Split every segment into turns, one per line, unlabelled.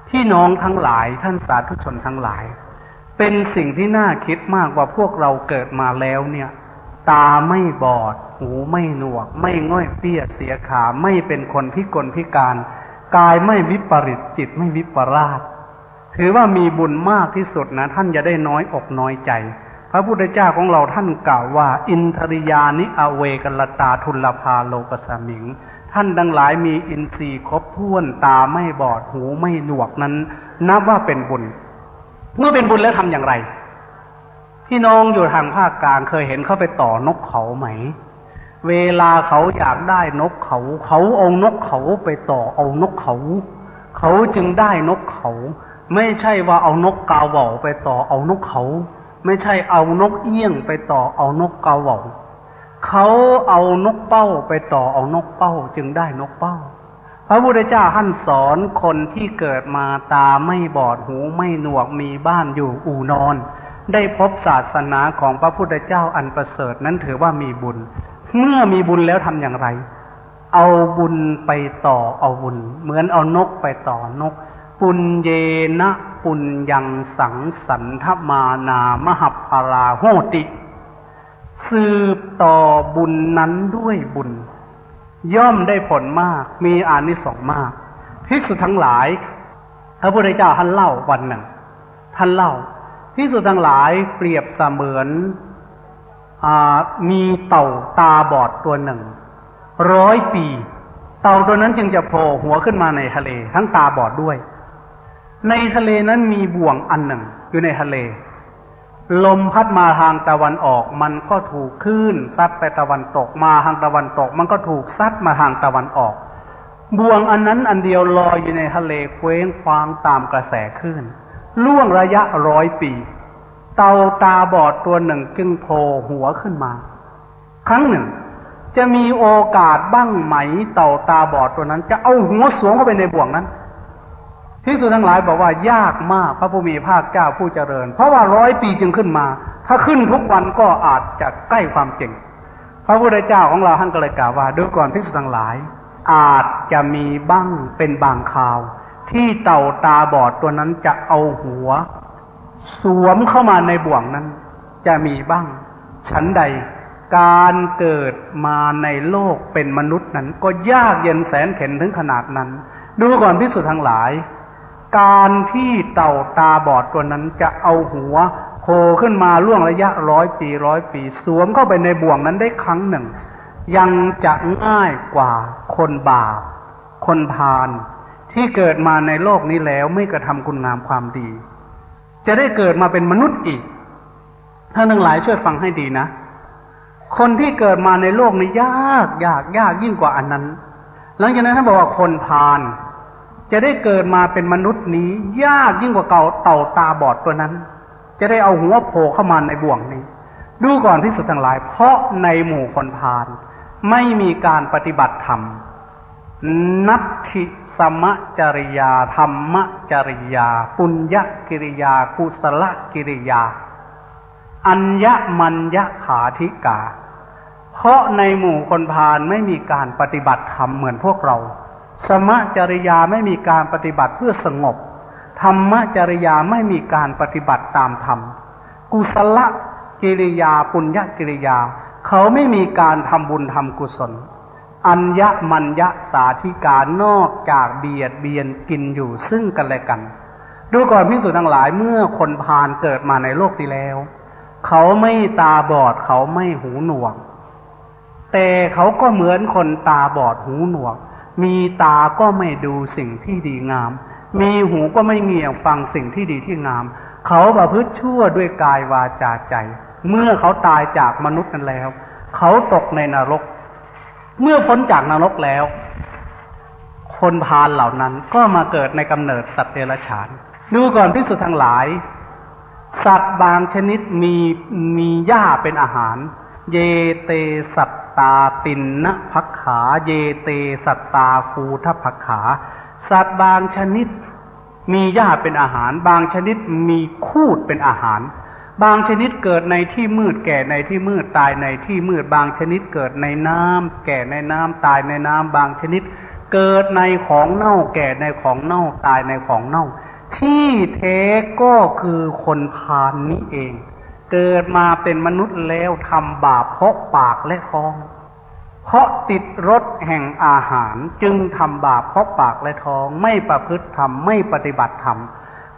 พี่น้องทั้งหลายท่านสาธุชนทั้งหลายเป็นสิ่งที่น่าคิดมากว่าพวกเราเกิดมาแล้วเนี่ยตาไม่บอดหูไม่หนวกไม่ง่อยเปี้ยเสียขาไม่เป็นคนพิกลพิการกายไม่วิปริตจิตไม่วิปราสถือว่ามีบุญมากที่สุดนะท่านจะได้น้อยอกน้อยใจพระพุทธเจ้าของเราท่านกล่าวว่าอินทริยานิอเวกัลตาทุลภาโลกสมิงท่านทั้งหลายมีอินทรีย์ครบถ้วนตาไม่บอดหูไม่หนวกนั้นนับว่าเป็นบุญเมื่อเป็นบุญแล้วทำอย่างไรพี่น้องอยู่ทางภาคกลางเคยเห็นเขาไปต่อนกเขาไหมเวลาเขาอยากได้นกเขาเอานกเขาไปต่อเอานกเขาจึงได้นกเขาไม่ใช่ว่าเอานกกาเหว่าไปต่อเอานกเขาไม่ใช่เอานกเอี้ยงไปต่อเอานกกาเหว่าเขาเอานกเป้าไปต่อเอานกเป้าจึงได้นกเป้าพระพุทธเจ้าท่านสอนคนที่เกิดมาตาไม่บอดหูไม่หนวกมีบ้านอยู่อู่นอนได้พบศาสนาของพระพุทธเจ้าอันประเสริฐนั้นถือว่ามีบุญเมื่อมีบุญแล้วทำอย่างไรเอาบุญไปต่อเอาบุญเหมือนเอานกไปต่อนกปุญเยนะปุญญังสังสันทมานามหัพพาราโหติสืบต่อบุญนั้นด้วยบุญย่อมได้ผลมากมีอานิสงส์มากภิกษุทั้งหลายพระพุทธเจ้าท่านเล่าวันหนึ่งท่านเล่าภิกษุทั้งหลายเปรียบเสมือนมีเต่าตาบอดตัวหนึ่ง100 ปีเต่าตัวนั้นจึงจะโผล่หัวขึ้นมาในทะเลทั้งตาบอดด้วยในทะเลนั้นมีบ่วงอันหนึ่งอยู่ในทะเลลมพัดมาทางตะวันออกมันก็ถูกคลื่นซัดไปตะวันตกมาทางตะวันตกมันก็ถูกซัดมาทางตะวันออกบ่วงอันนั้นอันเดียวลอยอยู่ในทะเลเคว้งคว้างตามกระแสคลื่นล่วงระยะ100 ปีเต่าตาบอดตัวหนึ่งจึงโผล่หัวขึ้นมาครั้งหนึ่งจะมีโอกาสบ้างไหมเต่าตาบอดตัวนั้นจะเอาหัวสวมเข้าไปในบ่วงนั้นภิกษุทั้งหลายบอกว่ายากมากพระผู้มีภาคเจ้าผู้เจริญเพราะว่า100 ปีจึงขึ้นมาถ้าขึ้นทุกวันก็อาจจะใกล้ความจริงพระพุทธเจ้าของเราท่านก็เลยกล่าวว่าดูก่อนภิกษุทั้งหลายอาจจะมีบ้างเป็นบางคราวที่เต่าตาบอดตัวนั้นจะเอาหัวสวมเข้ามาในบ่วงนั้นจะมีบ้างฉันใดการเกิดมาในโลกเป็นมนุษย์นั้นก็ยากเย็นแสนเข็ญถึงขนาดนั้นดูก่อนภิกษุทั้งหลายการที่เต่าตาบอดตัวนั้นจะเอาหัวโผล่ขึ้นมาล่วงระยะ100 ปีสวมเข้าไปในบ่วงนั้นได้ครั้งหนึ่งยังจะง่ายกว่าคนบาปคนพาลที่เกิดมาในโลกนี้แล้วไม่กระทำคุณงามความดีจะได้เกิดมาเป็นมนุษย์อีกท่านทั้งหลายช่วยฟังให้ดีนะคนที่เกิดมาในโลกนี้ยากยิ่งกว่าอันนั้นหลังจากนั้นท่านบอกว่าคนพาลจะได้เกิดมาเป็นมนุษย์นี้ยากยิ่งกว่าเต่าตาบอดตัวนั้นจะได้เอาหัวโผล่เข้ามาในบ่วงนี้ดูก่อนภิกษุทั้งหลายเพราะในหมู่คนพาลไม่มีการปฏิบัติธรรมนัตถิสมจริยาธรรมจริยาปุญญกิริยากุศลกิริยาอัญญมัญญขาธิกาเพราะในหมู่คนพาลไม่มีการปฏิบัติธรรมเหมือนพวกเราสมจริยาไม่มีการปฏิบัติเพื่อสงบธรรมจริยาไม่มีการปฏิบัติตามธรรมกุศลกิริยาปุญญกิริยาเขาไม่มีการทำบุญทำกุศลอัญญมัญญสาธิกานอกจากเบียดเบียนกินอยู่ซึ่งกันและกันดูก่อนภิกษุทั้งหลายเมื่อคนพาลเกิดมาในโลกนี้แล้วเขาไม่ตาบอดเขาไม่หูหนวกแต่เขาก็เหมือนคนตาบอดหูหนวกมีตาก็ไม่ดูสิ่งที่ดีงามมีหูก็ไม่เงี่ยฟังสิ่งที่ดีที่งามเขาประพฤติชั่วด้วยกายวาจาใจเมื่อเขาตายจากมนุษย์นั้นแล้วเขาตกในนรกเมื่อพ้นจากนรกแล้วคนพาลเหล่านั้นก็มาเกิดในกำเนิดสัตว์เดรัจฉานดูก่อนภิกษุทั้งหลายสัตว์บางชนิดมีหญ้าเป็นอาหารเยเตสัตตาตินนะภักขาเยเตสัตตาคูทภักขาสัตว์บางชนิดมีหญ้าเป็นอาหารบางชนิดมีคูดเป็นอาหารบางชนิดเกิดในที่มืดแก่ในที่มืดตายในที่มืดบางชนิดเกิดในน้ำแก่ในน้ำตายในน้ำบางชนิด เกิดในของเน่าแก่ในของเน่าตายในของเน่าที่แท้ก็คือคนพาลนี้เองเกิดมาเป็นมนุษย์แล้วทำบาปเพราะปากและท้องเพราะติดรสแห่งอาหารจึงทำบาปเพราะปากและท้องไม่ประพฤติธรรมไม่ปฏิบัติธรรม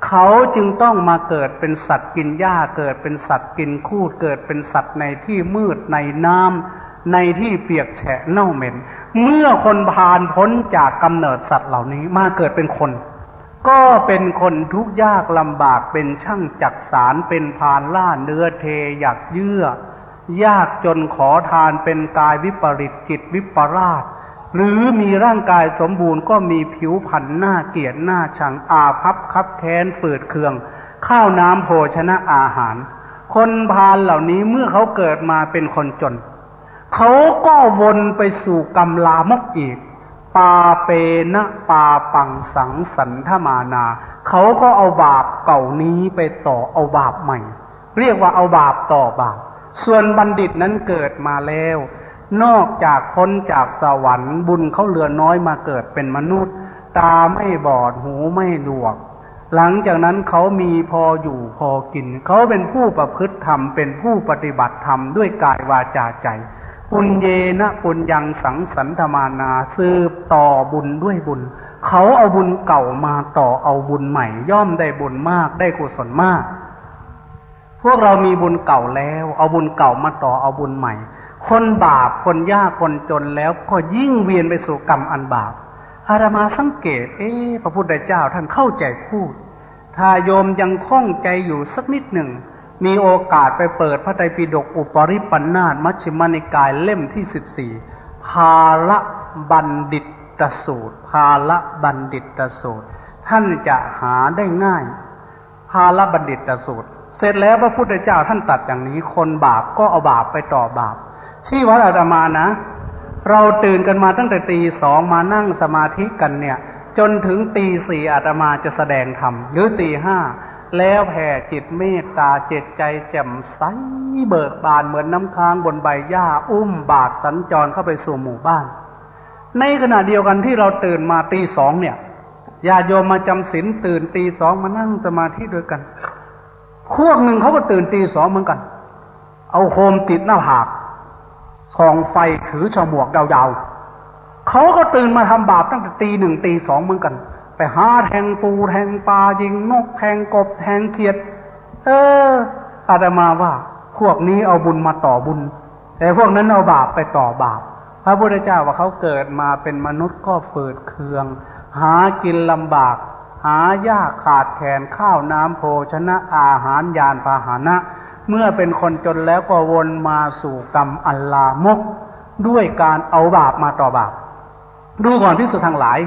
เขาจึงต้องมาเกิดเป็นสัตว์กินหญ้าเกิดเป็นสัตว์กินคูดเกิดเป็นสัตว์ในที่มืดในน้ำในที่เปียกแฉะเน่าเหม็นเมื่อคนผ่านพ้นจากกำเนิดสัตว์เหล่านี้มาเกิดเป็นคนก็เป็นคนทุกข์ยากลำบากเป็นช่างจักสารเป็นพานล่าเนื้อเทอยากเยื่อยากจนขอทานเป็นกายวิปริตจิตวิปราชหรือมีร่างกายสมบูรณ์ก็มีผิวพรรณหน้าเกลียดหน้าชังอาภัพคับแค้นฝืดเคืองข้าวน้ำโภชนะอาหารคนพาลเหล่านี้เมื่อเขาเกิดมาเป็นคนจนเขาก็วนไปสู่กรรมลามกอีกปาเปนะปาปังสังสันทมานาเขาก็เอาบาปเก่านี้ไปต่อเอาบาปใหม่เรียกว่าเอาบาปต่อบาปส่วนบัณฑิตนั้นเกิดมาแล้วนอกจากพ้นจากสวรรค์บุญเขาเหลือน้อยมาเกิดเป็นมนุษย์ตาไม่บอดหูไม่หนวกหลังจากนั้นเขามีพออยู่พอกินเขาเป็นผู้ประพฤติธรรมเป็นผู้ปฏิบัติธรรมด้วยกายวาจาใจปุญเยนะปุญญังสังสันทมานาสืบต่อบุญด้วยบุญเขาเอาบุญเก่ามาต่อเอาบุญใหม่ย่อมได้บุญมากได้กุศลมากพวกเรามีบุญเก่าแล้วเอาบุญเก่ามาต่อเอาบุญใหม่คนบาปคนยากคนจนแล้วก็ยิ่งเวียนไปสู่กรรมอันบาปอาตมาสังเกตพระพุทธเจ้าท่านเข้าใจพูดถ้าโยมยังคล่องใจอยู่สักนิดหนึ่งมีโอกาสไปเปิดพระไตรปิฎกอุปริปันธาสมัชฌิมนิกายเล่มที่14ภาละบัณฑิตสูตรภาละบัณฑิตสูตรท่านจะหาได้ง่ายภาละบัณฑิตสูตรเสร็จแล้วพระพุทธเจ้าท่านตรัสอย่างนี้คนบาปก็เอาบาปไปต่อบาปที่วัดอาตมานะเราตื่นกันมาตั้งแต่ตี 2มานั่งสมาธิกันเนี่ยจนถึงตี 4อาตมาจะแสดงธรรมหรือตี 5แล้วแผ่จิตเมตตาจิตใจแจ่มใสเบิกบานเหมือนน้ำค้างบนใบหญ้าอุ้มบาตรสัญจรเข้าไปสู่หมู่บ้านในขณะเดียวกันที่เราตื่นมาตี 2เนี่ยญาติโยมมาจำศีลตื่นตี 2มานั่งสมาธิด้วยกันพวกหนึ่งเขาก็ตื่นตี 2เหมือนกันเอาโคมติดหน้าผากส่องไฟถือฉมวกยาวๆเขาก็ตื่นมาทำบาปตั้งแต่ตี 1ตี 2เหมือนกันไปหาแทงปูแทงปลายิงนกแทงกบแทงเขียดอาตมาว่าพวกนี้เอาบุญมาต่อบุญแต่พวกนั้นเอาบาปไปต่อบาปพระพุทธเจ้าว่าเขาเกิดมาเป็นมนุษย์ก็ฝืดเคืองหากินลำบากหายากขาดแคลนข้าวน้ำโภชนะอาหารยานพาหนะเมื่อเป็นคนจนแล้วก็วนมาสู่กรรมอันลามกด้วยการเอาบาปมาต่อบาปดูก่อนภิกษุทั้งหลาย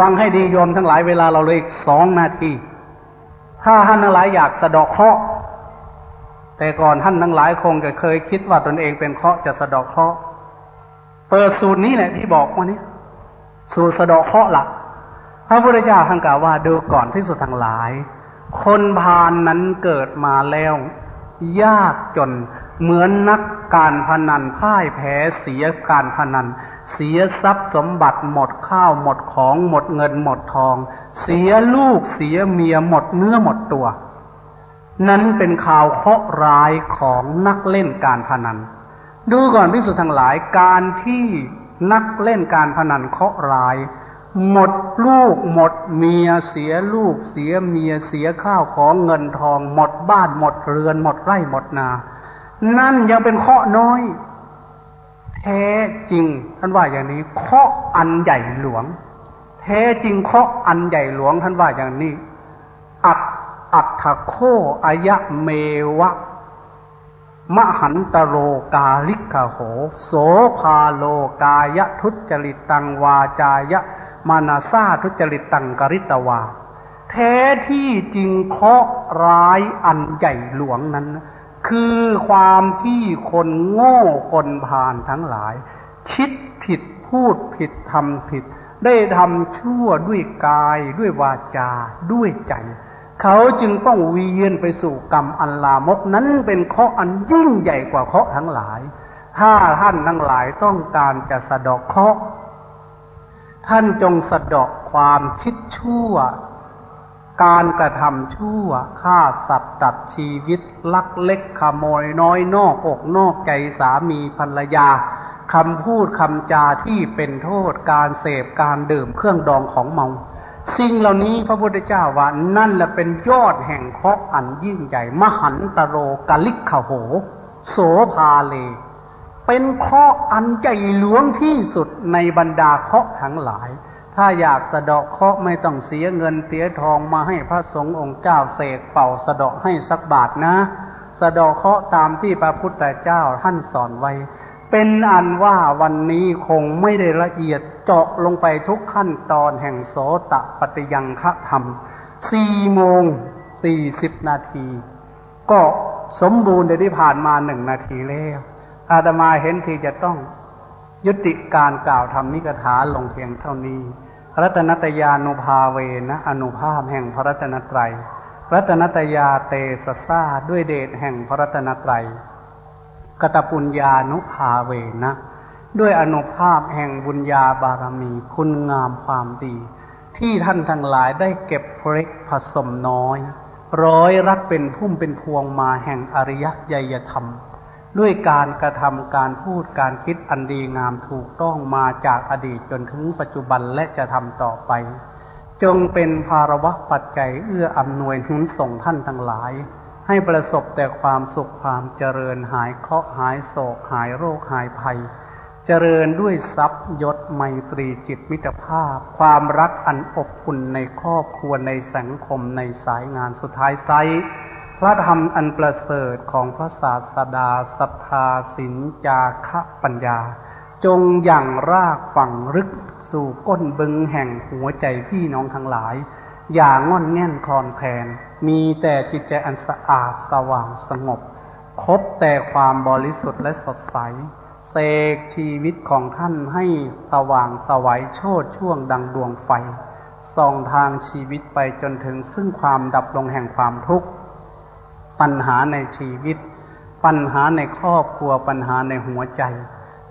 ฟังให้ดีโยมทั้งหลายเวลาเราเหลืออีก2 นาทีถ้าท่านทั้งหลายอยากสะเดาะเคราะห์แต่ก่อนท่านทั้งหลายคงจะเคยคิดว่าตนเองเป็นเคราะห์จะสะเดาะเคราะห์เปิดสูตรนี้แหละที่บอกว่านี้สูตรสะเดาะเคราะห์ล่ะพระพุทธเจ้าท่านกล่าวว่าดูก่อนภิกษุทั้งหลายคนพาลนั้นเกิดมาแล้วยากจนเหมือนนักการพนันพ่ายแพ้เสียการพนันเสียทรัพย์สมบัติหมดข้าวหมดของหมดเงินหมดทองเสียลูกเสียเมียหมดเนื้อหมดตัวนั้นเป็นข่าวเคราะห์ร้ายของนักเล่นการพนันดูก่อนภิกษุทั้งหลายการที่นักเล่นการพนันเคราะห์ร้ายหมดลูกหมดเมียเสียลูกเสียเมียเสียข้าวของเงินทองหมดบ้านหมดเรือนหมดไร่หมดนานั่นยังเป็นเคราะห์น้อยแท้จริงท่านว่าอย่างนี้เคราะห์อันใหญ่หลวงแท้จริงเคราะห์อันใหญ่หลวงท่านว่าอย่างนี้อัตถโคอายะเมวะมหันตโรกาลิกโหโสภาโลกายทุจริตตังวาจายะมานาซาทุจริตตังกริตวาแท้ที่จริงเคราะห์ร้ายอันใหญ่หลวงนั้นคือความที่คนโง่คนพาลทั้งหลายคิดผิดพูดผิดทำผิดได้ทำชั่วด้วยกายด้วยวาจาด้วยใจเขาจึงต้องเวียนไปสู่กรรมอันลามกนั้นเป็นเคราะห์อันยิ่งใหญ่กว่าเคราะห์ทั้งหลายถ้าท่านทั้งหลายต้องการจะสะเดาะเคราะห์ ท่านจงสะเดาะความคิดชั่วการกระทำชั่วฆ่าสัตว์ตัดชีวิตลักเล็กขโมยน้อยนอกอกนอกใจสามีภรรยาคำพูดคำจาที่เป็นโทษการเสพการดื่มเครื่องดองของเมาสิ่งเหล่านี้พระพุทธเจ้าว่านั่นแหละเป็นยอดแห่งเคราะห์อันยิ่งใหญ่มหันตโรกลิกขโหโสภาเลเป็นเคราะห์อันใหญ่หลวงที่สุดในบรรดาเคราะห์ทั้งหลายถ้าอยากสะเดาะเคราะห์ไม่ต้องเสียเงินเสียทองมาให้พระสงฆ์องค์เจ้าเสกเป่าสะเดาะให้สักบาทนะสะเดาะเคราะห์ตามที่พระพุทธเจ้าท่านสอนไว้เป็นอันว่าวันนี้คงไม่ได้ละเอียดเจาะลงไปทุกขั้นตอนแห่งโสตปัตติยังคธรรม4:40 นาทีก็สมบูรณ์ได้ผ่านมา1 นาทีแล้วอาตมาเห็นที่จะต้องยุติการกล่าวธรรมิกถาลงเพียงเท่านี้รัตนัตยานุภาเวนะอนุภาพแห่งพระรัตนตรัยรัตนัตยาเตสะสะด้วยเดชแห่งพระรัตนตรัยกตปุญญานุภาเวนะด้วยอนุภาพแห่งบุญญาบารมีคุณงามความดีที่ท่านทั้งหลายได้เก็บเล็กผสมน้อยร้อยรัดเป็นพุ่มเป็นพวงมาแห่งอริยไยธรรมด้วยการกระทำการพูดการคิดอันดีงามถูกต้องมาจากอดีตจนถึงปัจจุบันและจะทำต่อไปจงเป็นภาระวะปัจจัยเอื้ออำนวยหนุนส่งท่านทั้งหลายให้ประสบแต่ความสุขความเจริญหายเคราะห์หายโศกหายโรคหายภัยเจริญด้วยทรัพย์ยศไมตรีจิตมิตรภาพความรักอันอบอุ่นในครอบครัวในสังคมในสายงานสุดท้ายไซพระธรรมอันประเสริฐของพระศาสดาศรัทธาศีลจาคะปัญญาจงยั่งรากฝังลึกสู่ก้นบึงแห่งหัวใจพี่น้องทั้งหลายอย่างง่อนแง่นคลอนแคลนมีแต่จิตใจอันสะอาดสว่างสงบพบแต่ความบริสุทธิ์และสดใสเสกชีวิตของท่านให้สว่างสวัยโชติช่วงดังดวงไฟส่องทางชีวิตไปจนถึงซึ่งความดับลงแห่งความทุกข์ปัญหาในชีวิตปัญหาในครอบครัวปัญหาในหัวใจ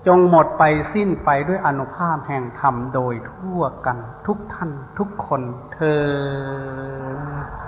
จงหมดไปสิ้นไปด้วยอานุภาพแห่งธรรมโดยทั่วกันทุกท่านทุกคนเทอญ